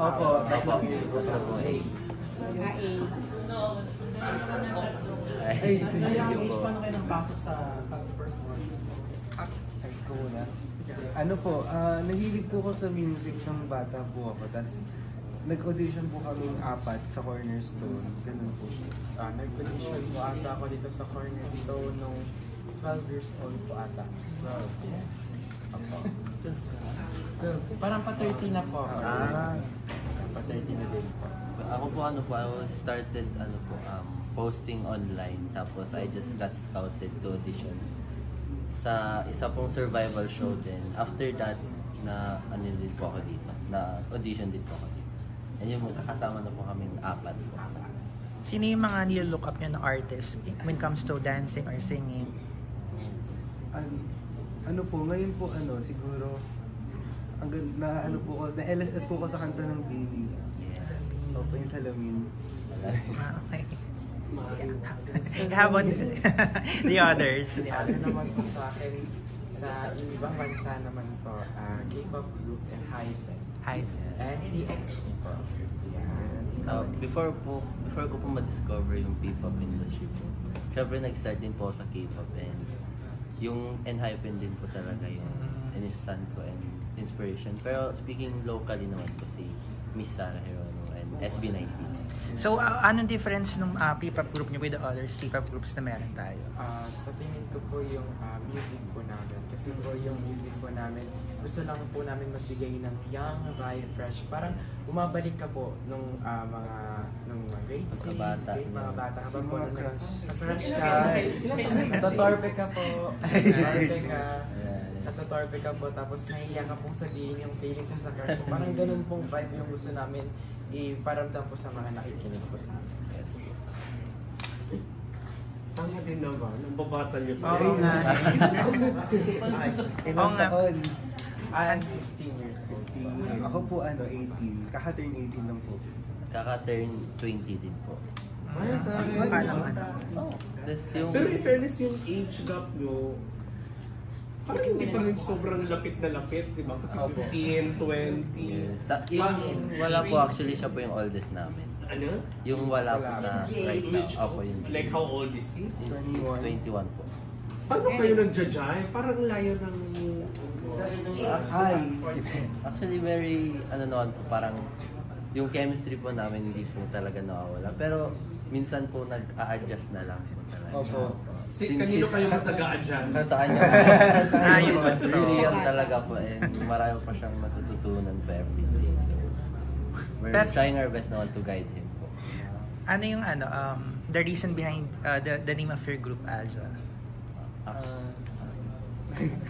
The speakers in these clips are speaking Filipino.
Opo. Ay, yung age paano kayo nang pasok sa pag-perform? Ay, ko muna. Ano po, nahilig po ko sa music ng bata po ako. Tapos, nag-audition po kami 4 sa Cornerstone. Ganun po. Nag-audition po ata ako dito sa Cornerstone nung 12 years old po ata. 12, yeah. Parang pa-30 na po. Pa-30 na din po. Ako po I was started posting online, tapos I just got scouted to audition sa isa pong survival show din. After that, na din po ako dito, na audition din po ako dito. And yung magkakasama na po kaming 4 po. Sino yung mga nilo-look up nyo na artist when it comes to dancing or singing? Ano po, ngayon po siguro, na LSS po ko sa kanta ng Baby. Opo, yung Salamin. Okay. How about the others? Naman po sa akin, sa ibang bansa naman po, K-pop group and Hype. And TXT po. Before ko po ma-discover yung P-pop industry po, syempre nag-start din po sa K-pop, and yung Enhypen din po talaga yung inistan ko and inspiration. Pero speaking locally naman po, si Miss Sarah Geronimo and SB19. So, anong difference ng P-pop group nyo with the other P-pop groups na meron tayo? Sa tingin ko po yung music po namin. Kasi po yung music po namin, gusto lang po namin magbigay ng young, vibe, fresh. Parang bumabalik ka po nung mga grade 6, mga bata ka pa po. Na-fresh ka, natatorpe ka po, natatorpe ka po, tapos nahiya ka pong sabihin yung feelings sa crush mo. Parang ganun pong vibe yung gusto namin iparamdam po sa mga nakikinig po sa amin. Tanga din naman, ang babata niyo po. Oo nga. Ilang taon? I'm 15 years old. Ako po 18. Kaka-turn 18 lang po. Kaka-turn 20 din po. Pero in fairness, yung age gap nyo, parang hindi pa rin sobrang lapit na lapit, di ba? Kasi 15, 20. Yes. Wala po, actually siya po yung oldest namin. Ano? Yung wala po sa right now. Ako yung Like how old is he? 21 po. Paano kayo nag-judge? Parang layo ng... Actually, very, naman po, parang yung chemistry po namin hindi po talaga nawawala. Pero minsan po nag-a-adjust na lang po talaga. Opo. Kanino kayo mas nag-a-adjust? Sa kanya. Yun. Really yan talaga po, and marami pa siyang matututunan po every day. So, we're trying our best naman to guide him po. Ano yung the reason behind the name of your group as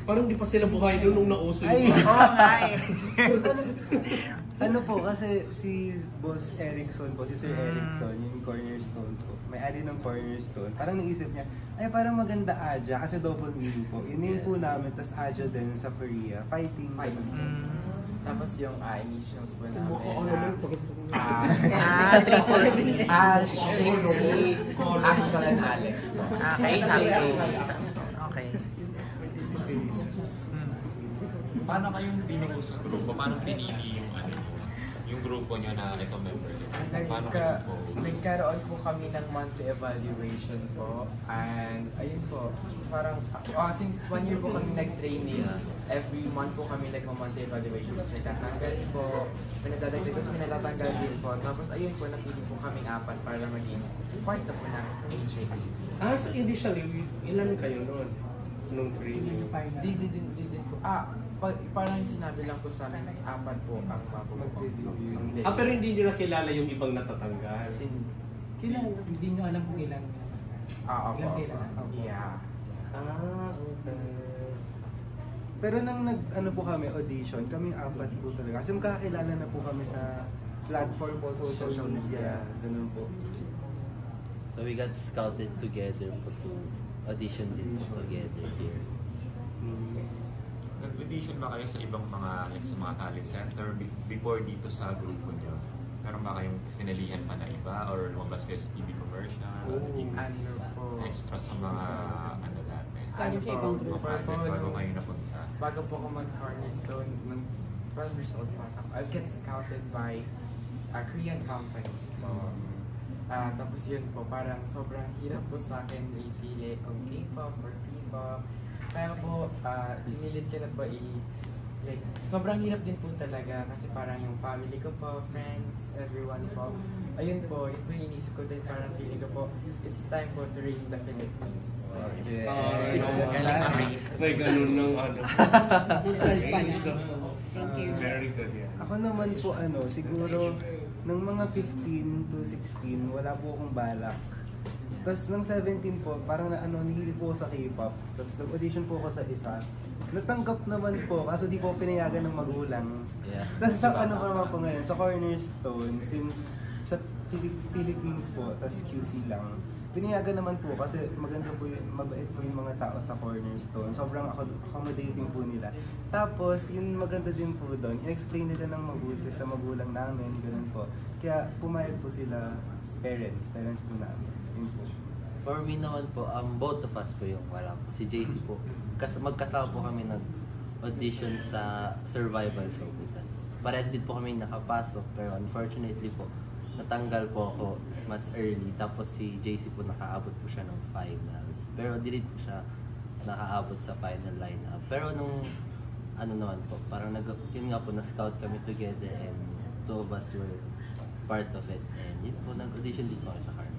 Parang di pa sila buhay doon nung nauso Ay! yung Oo nga eh. Ano po, kasi si Boss Erickson po, si Sir Erickson, yung Cornerstone po, may-ari ng Cornerstone, parang naisip niya, ay parang maganda Aja, kasi double meaning po. Yun po namin, tas Aja din sa Korea, fighting. Tapos yung initials po namin Ash, JC, Axel and Alex po. Okay. Paano kayong binuo sa grupo? Paano pinili yung grupo nyo na member? Nagkaroon po kami ng monthly evaluation po, and ayun po, parang since 1 year po kami nag-training, every month po kami nagma-monthly evaluation, tapos nagtatanggal po, pinadadagdag, tapos pinatatanggal din po, tapos ayun po, napili po kaming 4 para maging part na po ng HAP. So initially, ilan kayo noon? Nung training? Di din po. Parang sinabi lang po sa amin, 4 po ang mapupag-debut. Pero hindi nyo nakilala yung ibang natatanggal? Kilala, hindi nyo alam kung ilan. Ilang kailan? Yeah. Okay. Pero nang po kami, audition, kami 4 po talaga. Kasi magkakilala na po kami sa platform po, social media. Ganun po. So we got scouted together po to audition din po together here. Nag-audition ba kayo sa ibang mga, like sa mga talent center before dito sa grupo nyo? Meron ba kayong sinalihan pa na iba or lumabas kayo sa TV commercial? Extra sa mga dati? Bago bago kayo napunta? Bago po ako mag-Cornerstone, 12 years old pa ako, I get scouted by Korean companies po. Tapos yun po, parang sobrang hirap po sa akin ipili kung K-pop or P-pop. Kaya po, pinilit ko na po like, sobrang hirap din po talaga kasi parang yung family ko po, friends, everyone po. Ayun po, yun po yung inisip ko din, parang feeling ko po, it's time po to raise the Philippines. May ganun ng ano. Very good, yeah. Ako naman po siguro nung mga 15 to 16, wala po akong balak. Tapos nung 17 po, parang nahili po ako sa K-pop. Tapos nag-audition po ako sa isa. Natanggap naman po, kaso di po pinayagan ng magulang. Yeah. Tapos sa naman po ngayon, sa Cornerstone, since sa Philippines po, tapos QC lang, pinayagan naman po kasi maganda po yun, mabait po yung mga tao sa Cornerstone. Sobrang accommodating po nila. Tapos, yun maganda din po doon, i-explain nila ng mabuti sa magulang namin, ganun po. Kaya pumayag po sila, parents po namin. Yun po. For me naman po, both of us po yung wala po. Si JC po, magkasama po kami nag-audition sa survival show. Parehas din po kami nakapasok, pero unfortunately po, natanggal po ako mas early. Tapos si JC po nakaabot po siya ng finals. Pero di rin po siya nakaabot sa final lineup. Pero nung naman po, parang yun nga po, na-scout kami together and two of us were part of it. And yun po, nag-audition din po kami sa Carl.